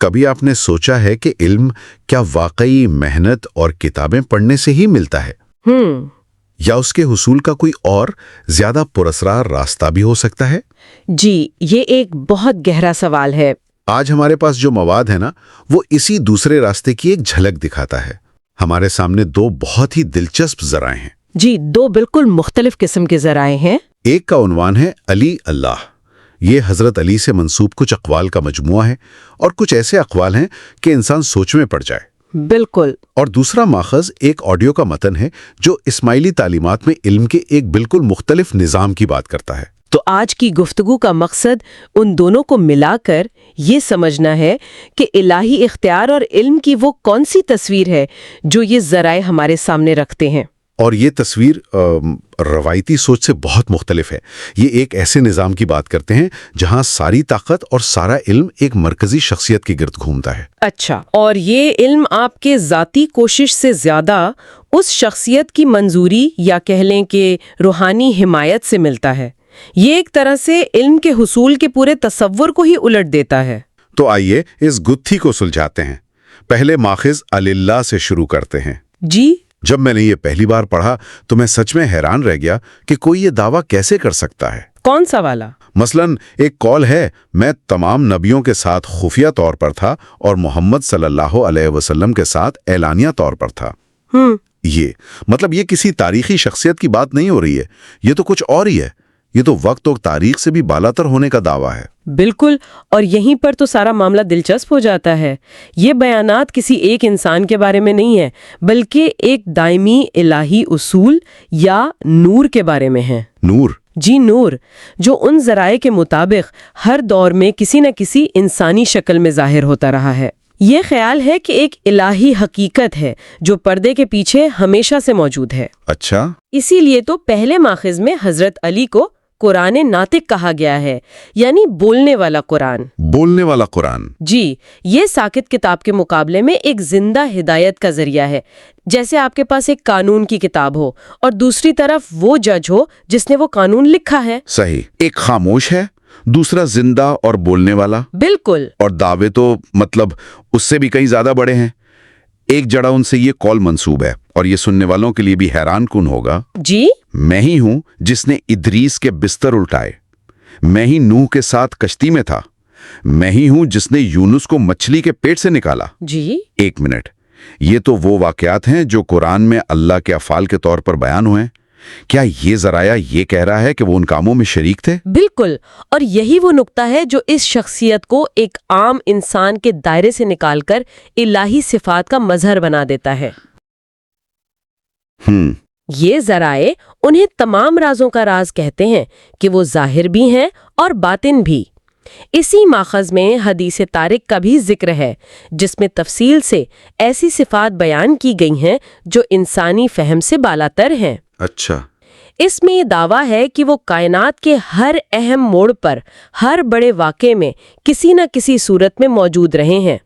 کبھی آپ نے سوچا ہے کہ علم کیا واقعی محنت اور کتابیں پڑھنے سے ہی ملتا ہے؟ یا اس کے حصول کا کوئی اور زیادہ پراسرار راستہ بھی ہو سکتا ہے؟ جی، یہ ایک بہت گہرا سوال ہے۔ آج ہمارے پاس جو مواد ہے نا، وہ اسی دوسرے راستے کی ایک جھلک دکھاتا ہے۔ ہمارے سامنے دو بہت ہی دلچسپ ذرائع ہیں۔ جی، دو بالکل مختلف قسم کے ذرائع ہیں۔ ایک کا عنوان ہے علی اللہ۔ یہ حضرت علی سے منسوب کچھ اقوال کا مجموعہ ہے، اور کچھ ایسے اقوال ہیں کہ انسان سوچ میں پڑ جائے۔ بالکل۔ اور دوسرا ماخذ ایک آڈیو کا متن ہے جو اسماعیلی تعلیمات میں علم کے ایک بالکل مختلف نظام کی بات کرتا ہے۔ تو آج کی گفتگو کا مقصد ان دونوں کو ملا کر یہ سمجھنا ہے کہ الہی اختیار اور علم کی وہ کون سی تصویر ہے جو یہ ذرائع ہمارے سامنے رکھتے ہیں۔ اور یہ تصویر روایتی سوچ سے بہت مختلف ہے۔ یہ ایک ایسے نظام کی بات کرتے ہیں جہاں ساری طاقت اور سارا علم ایک مرکزی شخصیت کے گرد گھومتا ہے۔ اچھا، اور یہ علم آپ کے ذاتی کوشش سے زیادہ اس شخصیت کی منظوری یا کہہ لیں کہ روحانی حمایت سے ملتا ہے۔ یہ ایک طرح سے علم کے حصول کے پورے تصور کو ہی الٹ دیتا ہے۔ تو آئیے اس گتھی کو سلجھاتے ہیں۔ پہلے ماخذ اللہ سے شروع کرتے ہیں۔ جی، جب میں نے یہ پہلی بار پڑھا تو میں سچ میں حیران رہ گیا کہ کوئی یہ دعویٰ کیسے کر سکتا ہے۔ کون سا والا؟ مثلاً ایک قول ہے، میں تمام نبیوں کے ساتھ خفیہ طور پر تھا اور محمد صلی اللہ علیہ وسلم کے ساتھ اعلانیہ طور پر تھا۔ یہ مطلب یہ کسی تاریخی شخصیت کی بات نہیں ہو رہی ہے، یہ تو کچھ اور ہی ہے۔ یہ تو وقت اور تاریخ سے بھی بالاتر ہونے کا دعویٰ ہے۔ بالکل، اور یہیں پر تو سارا معاملہ دلچسپ ہو جاتا ہے۔ یہ بیانات کسی ایک انسان کے بارے میں نہیں ہے، بلکہ ایک دائمی الہی اصول یا نور کے بارے میں ہے۔ نور؟ جی، نور، جو ان ذرائع کے مطابق ہر دور میں کسی نہ کسی انسانی شکل میں ظاہر ہوتا رہا ہے۔ یہ خیال ہے کہ ایک الہی حقیقت ہے جو پردے کے پیچھے ہمیشہ سے موجود ہے۔ اچھا۔ اسی لیے تو پہلے ماخذ میں حضرت علی کو قرآن ناطق کہا گیا ہے، یعنی بولنے والا قرآن۔ بولنے والا قرآن؟ جی، یہ ساکت کتاب کے مقابلے میں ایک زندہ ہدایت کا ذریعہ ہے، جیسے آپ کے پاس ایک قانون کی کتاب ہو اور دوسری طرف وہ جج ہو جس نے وہ قانون لکھا ہے۔ صحیح، ایک خاموش ہے، دوسرا زندہ اور بولنے والا۔ بالکل۔ اور دعوے تو مطلب اس سے بھی کئی زیادہ بڑے ہیں۔ ایک جڑا ان سے یہ قول منسوب ہے، اور یہ سننے والوں کے لیے بھی حیران کن ہوگا۔ جی، میں ہی ہوں جس نے ادریس کے بستر الٹائے، میں ہی نوح کے ساتھ کشتی میں تھا، میں ہی ہوں جس نے یونس کو مچھلی کے پیٹ سے نکالا۔ جی، ایک منٹ، یہ تو وہ واقعات ہیں جو قرآن میں اللہ کے افعال کے طور پر بیان ہوئے۔ کیا یہ ذرائع یہ کہہ رہا ہے کہ وہ ان کاموں میں شریک تھے؟ بالکل، اور یہی وہ نقطہ ہے جو اس شخصیت کو ایک عام انسان کے دائرے سے نکال کر الہی صفات کا مظہر بنا دیتا ہے۔ یہ ذرائع انہیں تمام رازوں کا راز کہتے ہیں کہ وہ ظاہر بھی ہیں اور باطن بھی۔ اسی ماخذ میں حدیث طارق کا بھی ذکر ہے، جس میں تفصیل سے ایسی صفات بیان کی گئی ہیں جو انسانی فہم سے بالاتر ہیں۔ اچھا۔ اس میں یہ دعویٰ ہے کہ وہ کائنات کے ہر اہم موڑ پر، ہر بڑے واقعے میں کسی نہ کسی صورت میں موجود رہے ہیں۔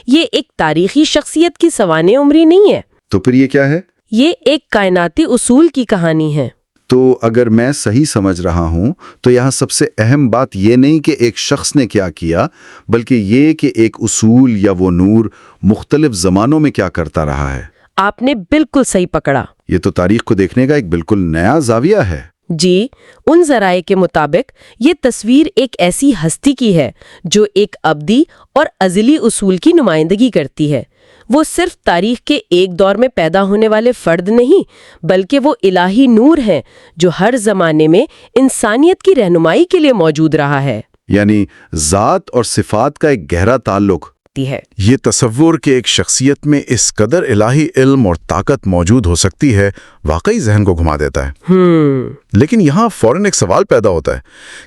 یہ ایک تاریخی شخصیت کی سوانح عمری نہیں ہے۔ تو پھر یہ کیا ہے؟ یہ ایک کائناتی اصول کی کہانی ہے۔ تو اگر میں صحیح سمجھ رہا ہوں تو یہاں سب سے اہم بات یہ نہیں کہ ایک شخص نے کیا کیا، بلکہ یہ کہ ایک اصول یا وہ نور مختلف زمانوں میں کیا کرتا رہا ہے۔ آپ نے بالکل صحیح پکڑا۔ یہ تو تاریخ کو دیکھنے کا ایک بالکل نیا زاویہ ہے۔ جی، ان ذرائع کے مطابق یہ تصویر ایک ایسی ہستی کی ہے جو ایک ابدی اور ازلی اصول کی نمائندگی کرتی ہے۔ وہ صرف تاریخ کے ایک دور میں پیدا ہونے والے فرد نہیں، بلکہ وہ الہی نور ہیں جو ہر زمانے میں انسانیت کی رہنمائی کے لیے موجود رہا ہے۔ یعنی ذات اور صفات کا ایک گہرا تعلق ہے۔ یہ تصور کہ ایک شخصیت میں اس قدر الہی علم اور طاقت موجود ہو سکتی ہے واقعی ذہن کو گھما دیتا ہے۔ لیکن یہاں فوراً ایک سوال پیدا ہوتا ہے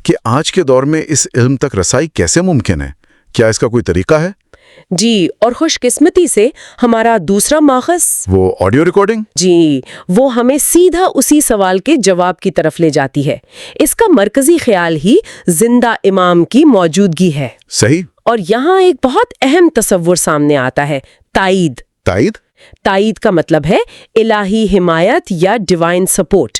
کہ آج کے دور میں اس علم تک رسائی کیسے ممکن ہے؟ کیا اس کا کوئی طریقہ ہے؟ جی، اور خوش قسمتی سے ہمارا دوسرا ماخذ، وہ آڈیو ریکارڈنگ، جی، وہ ہمیں سیدھا اسی سوال کے جواب کی طرف لے جاتی ہے۔ اس کا مرکزی خیال ہی زندہ امام کی موجودگی ہے۔ صحیح۔ اور یہاں ایک بہت اہم تصور سامنے آتا ہے، تائید۔ تائید؟ تائید کا مطلب ہے الہی حمایت یا ڈیوائن سپورٹ۔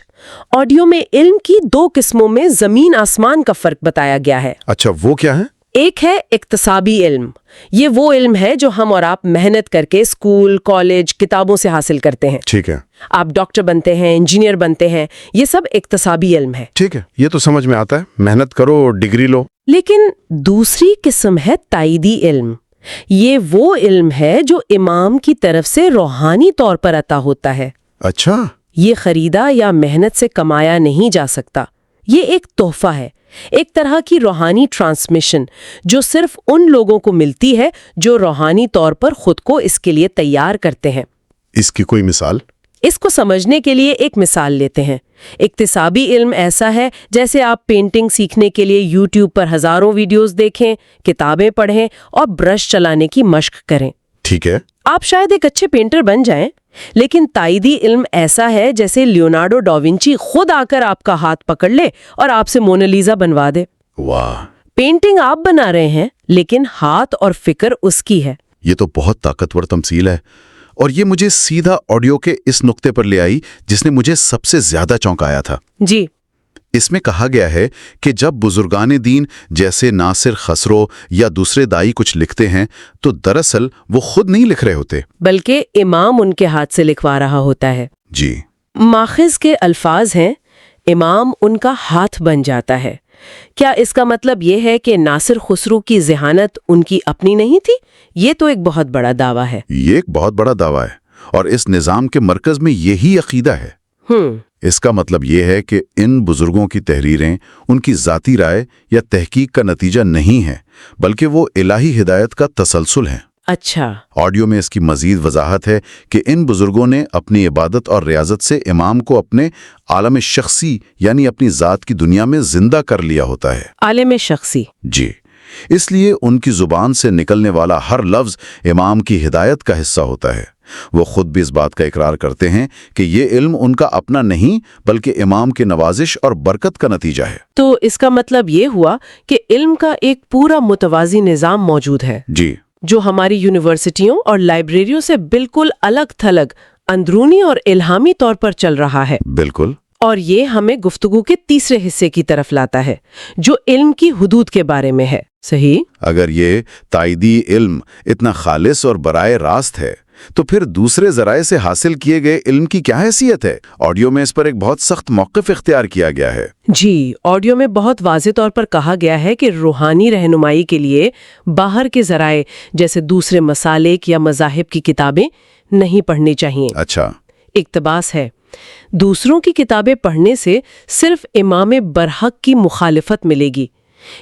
آڈیو میں علم کی دو قسموں میں زمین آسمان کا فرق بتایا گیا ہے۔ اچھا، وہ کیا ہے؟ ایک ہے اکتسابی علم. یہ وہ علم ہے جو ہم اور آپ محنت کر کے اسکول، کالج، کتابوں سے حاصل کرتے ہیں. ٹھیک ہے. آپ ڈاکٹر بنتے ہیں، انجینئر بنتے ہیں، یہ سب اکتسابی علم ہے. ٹھیک ہے، یہ تو سمجھ میں آتا ہے، محنت کرو، ڈگری لو. لیکن دوسری قسم ہے تائیدی علم. یہ وہ علم ہے جو امام کی طرف سے روحانی طور پر عطا ہوتا ہے. اچھا. یہ خریدا یا محنت سے کمایا نہیں جا سکتا. یہ ایک تحفہ ہے، ایک طرح کی روحانی ٹرانسمیشن جو صرف ان لوگوں کو ملتی ہے جو روحانی طور پر خود کو اس کے لیے تیار کرتے ہیں. اس کی کوئی مثال؟ اس کو سمجھنے کے لیے ایک مثال لیتے ہیں. اکتسابی علم ایسا ہے جیسے آپ پینٹنگ سیکھنے کے لیے یوٹیوب پر ہزاروں ویڈیوز دیکھیں، کتابیں پڑھیں اور برش چلانے کی مشق کریں. ٹھیک ہے. آپ شاید ایک اچھے پینٹر بن جائیں. لیکن تائیدی علم ایسا ہے جیسے لیونارڈو ڈاونچی خود آ کر آپ کا ہاتھ پکڑ لے اور آپ سے مونالیزا بنوا دے. واہ. پینٹنگ آپ بنا رہے ہیں لیکن ہاتھ اور فکر اس کی ہے. یہ تو بہت طاقتور تمثیل ہے، اور یہ مجھے سیدھا آڈیو کے اس نقطے پر لے آئی جس نے مجھے سب سے زیادہ چونکایا تھا. جی. اس میں کہا گیا ہے کہ جب بزرگان دین جیسے ناصر خسرو یا دوسرے دائی کچھ لکھتے ہیں تو دراصل وہ خود نہیں لکھ رہے ہوتے، بلکہ امام ان کے ہاتھ سے لکھوا رہا ہوتا ہے. جی. ماخذ کے الفاظ ہیں امام ان کا ہاتھ بن جاتا ہے. کیا اس کا مطلب یہ ہے کہ ناصر خسرو کی ذہانت ان کی اپنی نہیں تھی؟ یہ تو ایک بہت بڑا دعویٰ ہے. یہ ایک بہت بڑا دعویٰ ہے، اور اس نظام کے مرکز میں یہی عقیدہ ہے. اس کا مطلب یہ ہے کہ ان بزرگوں کی تحریریں ان کی ذاتی رائے یا تحقیق کا نتیجہ نہیں ہے، بلکہ وہ الہی ہدایت کا تسلسل ہیں. اچھا. آڈیو میں اس کی مزید وضاحت ہے کہ ان بزرگوں نے اپنی عبادت اور ریاضت سے امام کو اپنے عالم شخصی یعنی اپنی ذات کی دنیا میں زندہ کر لیا ہوتا ہے. عالم شخصی. جی. اس لیے ان کی زبان سے نکلنے والا ہر لفظ امام کی ہدایت کا حصہ ہوتا ہے. وہ خود بھی اس بات کا اقرار کرتے ہیں کہ یہ علم ان کا اپنا نہیں بلکہ امام کے نوازش اور برکت کا نتیجہ ہے. تو اس کا مطلب یہ ہوا کہ علم کا ایک پورا متوازی نظام موجود ہے. جی. جو ہماری یونیورسٹیوں اور لائبریریوں سے بالکل الگ تھلگ، اندرونی اور الہامی طور پر چل رہا ہے. بالکل. اور یہ ہمیں گفتگو کے تیسرے حصے کی طرف لاتا ہے جو علم کی حدود کے بارے میں ہے. صحیح؟ اگر یہ تائیدی علم اتنا خالص اور براہ راست ہے تو پھر دوسرے ذرائع سے حاصل کیے گئے علم کی کیا حیثیت ہے؟ آڈیو میں اس پر ایک بہت سخت موقف اختیار کیا گیا ہے. جی. آڈیو میں بہت واضح طور پر کہا گیا ہے کہ روحانی رہنمائی کے لیے باہر کے ذرائع جیسے دوسرے مسالک یا مذاہب کی کتابیں نہیں پڑھنی چاہیے. اچھا. اقتباس ہے. دوسروں کی کتابیں پڑھنے سے صرف امام برحق کی مخالفت ملے گی.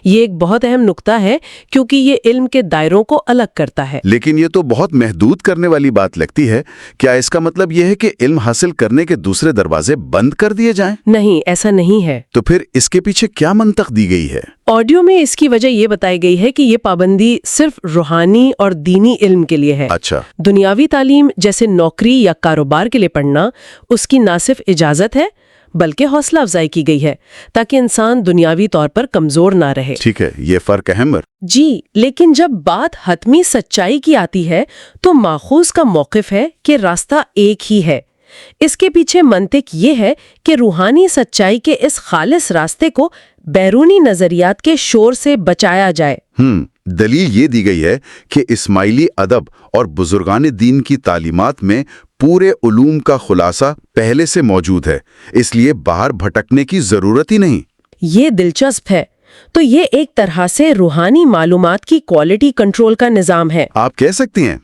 یہ ایک بہت اہم نقطہ ہے کیونکہ یہ علم کے دائروں کو الگ کرتا ہے. لیکن یہ تو بہت محدود کرنے والی بات لگتی ہے. کیا اس کا مطلب یہ ہے کہ علم حاصل کرنے کے دوسرے دروازے بند کر دیے جائیں؟ نہیں، ایسا نہیں ہے. تو پھر اس کے پیچھے کیا منطق دی گئی ہے؟ آڈیو میں اس کی وجہ یہ بتائی گئی ہے کہ یہ پابندی صرف روحانی اور دینی علم کے لیے ہے. اچھا. دنیاوی تعلیم جیسے نوکری یا کاروبار کے لیے پڑھنا اس کی نہ صرف اجازت ہے بلکہ حوصلہ افزائی کی گئی ہے تاکہ انسان دنیاوی طور پر کمزور نہ رہے. ٹھیک ہے، یہ فرق اہم ہے. جی. لیکن جب بات حتمی سچائی کی آتی ہے تو ماخوذ کا موقف ہے کہ راستہ ایک ہی ہے. اس کے پیچھے منطق یہ ہے کہ روحانی سچائی کے اس خالص راستے کو بیرونی نظریات کے شور سے بچایا جائے. دلیل یہ دی گئی ہے کہ اسماعیلی ادب اور بزرگان دین کی تعلیمات میں پورے علوم کا خلاصہ پہلے سے موجود ہے، اس لیے باہر بھٹکنے کی ضرورت ہی نہیں. یہ دلچسپ ہے. تو یہ ایک طرح سے روحانی معلومات کی کوالٹی کنٹرول کا نظام ہے. آپ کہہ سکتی ہیں.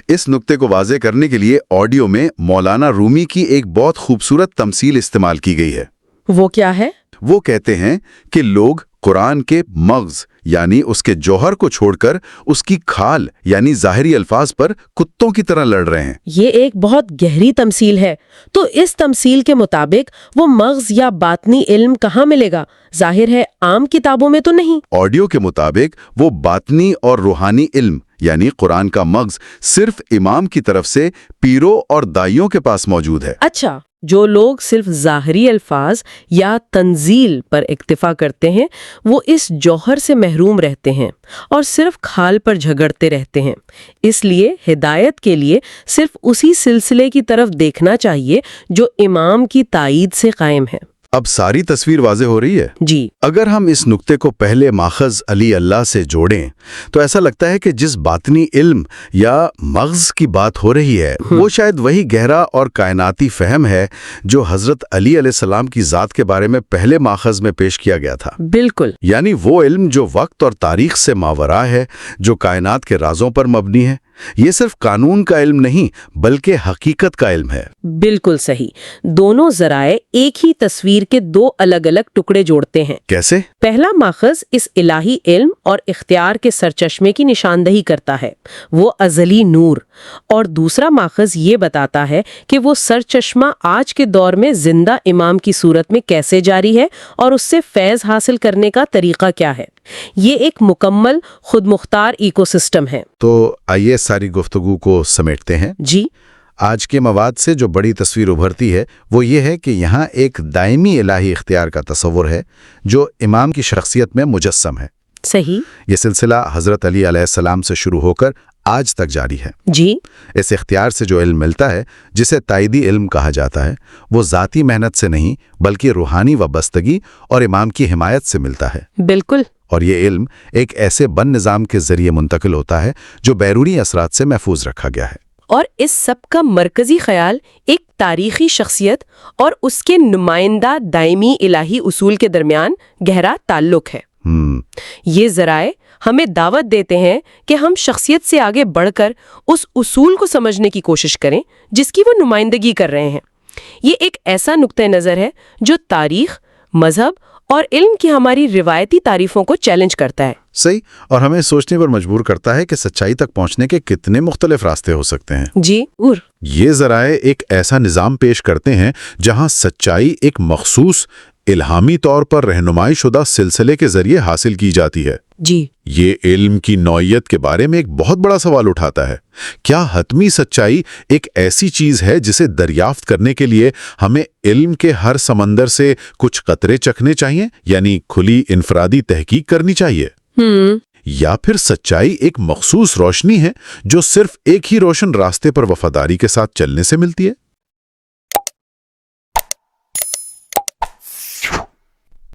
اس نقطے کو واضح کرنے کے لیے آڈیو میں مولانا رومی کی ایک بہت خوبصورت تمثیل استعمال کی گئی ہے. وہ کیا ہے؟ وہ کہتے ہیں کہ لوگ قرآن کے مغز یعنی اس کے جوہر کو چھوڑ کر اس کی کھال یعنی ظاہری الفاظ پر کتوں کی طرح لڑ رہے ہیں. یہ ایک بہت گہری تمثیل ہے. تو اس تمثیل کے مطابق وہ مغز یا باطنی علم کہاں ملے گا؟ ظاہر ہے عام کتابوں میں تو نہیں. آڈیو کے مطابق وہ باطنی اور روحانی علم یعنی قرآن کا مغز صرف امام کی طرف سے پیروں اور دائیوں کے پاس موجود ہے. اچھا. جو لوگ صرف ظاہری الفاظ یا تنزیل پر اکتفا کرتے ہیں وہ اس جوہر سے محروم رہتے ہیں اور صرف کھال پر جھگڑتے رہتے ہیں. اس لیے ہدایت کے لیے صرف اسی سلسلے کی طرف دیکھنا چاہیے جو امام کی تائید سے قائم ہے. اب ساری تصویر واضح ہو رہی ہے۔ جی اگر ہم اس نقطے کو پہلے ماخذ علی اللہ سے جوڑیں تو ایسا لگتا ہے کہ جس باطنی علم یا مغز کی بات ہو رہی ہے وہ شاید وہی گہرا اور کائناتی فہم ہے جو حضرت علی علیہ السلام کی ذات کے بارے میں پہلے ماخذ میں پیش کیا گیا تھا۔ بالکل، یعنی وہ علم جو وقت اور تاریخ سے ماورا ہے، جو کائنات کے رازوں پر مبنی ہے۔ یہ صرف قانون کا علم نہیں بلکہ حقیقت کا علم ہے۔ بالکل صحیح۔ دونوں ذرائع ایک ہی تصویر کے دو الگ الگ ٹکڑے جوڑتے ہیں۔ کیسے؟ پہلا ماخذ اس الہی علم اور اختیار کے سرچشمے کی نشاندہی کرتا ہے، وہ ازلی نور، اور دوسرا ماخذ یہ بتاتا ہے کہ وہ سرچشمہ آج کے دور میں زندہ امام کی صورت میں کیسے جاری ہے اور اس سے فیض حاصل کرنے کا طریقہ کیا ہے۔ یہ ایک مکمل خود مختار ایکو سسٹم ہے۔ تو آئیے ساری گفتگو کو سمیٹتے ہیں۔ جی، آج کے مواد سے جو بڑی تصویر ابھرتی ہے وہ یہ ہے کہ یہاں ایک دائمی الہی اختیار کا تصور ہے جو امام کی شخصیت میں مجسم ہے۔ صحیح۔ یہ سلسلہ حضرت علی علیہ السلام سے شروع ہو کر آج تک جاری ہے۔ جی، اس اختیار سے جو علم ملتا ہے، جسے تائیدی علم کہا جاتا ہے، وہ ذاتی محنت سے نہیں بلکہ روحانی وابستگی اور امام کی حمایت سے ملتا ہے۔ بالکل۔ اور یہ علم ایک ایسے بن نظام کے ذریعے منتقل ہوتا ہے جو بیرونی اثرات سے محفوظ رکھا گیا ہے۔ اور اس سب کا مرکزی خیال ایک تاریخی شخصیت اور اس کے نمائندہ دائمی الہی اصول کے درمیان گہرا تعلق ہے۔ یہ ذرائع ہمیں دعوت دیتے ہیں کہ ہم شخصیت سے آگے بڑھ کر اس اصول کو سمجھنے کی کوشش کریں جس کی وہ نمائندگی کر رہے ہیں۔ یہ ایک ایسا نقطہ نظر ہے جو تاریخ، مذہب اور علم کی ہماری روایتی تعریفوں کو چیلنج کرتا ہے۔ صحیح، اور ہمیں سوچنے پر مجبور کرتا ہے کہ سچائی تک پہنچنے کے کتنے مختلف راستے ہو سکتے ہیں۔ جی، یہ ذرائع ایک ایسا نظام پیش کرتے ہیں جہاں سچائی ایک مخصوص الہامی طور پر رہنمائی شدہ سلسلے کے ذریعے حاصل کی جاتی ہے۔ جی، یہ علم کی نوعیت کے بارے میں ایک بہت بڑا سوال اٹھاتا ہے۔ کیا حتمی سچائی ایک ایسی چیز ہے جسے دریافت کرنے کے لیے ہمیں علم کے ہر سمندر سے کچھ قطرے چکھنے چاہیے، یعنی کھلی انفرادی تحقیق کرنی چاہیے؟ یا پھر سچائی ایک مخصوص روشنی ہے جو صرف ایک ہی روشن راستے پر وفاداری کے ساتھ چلنے سے ملتی ہے؟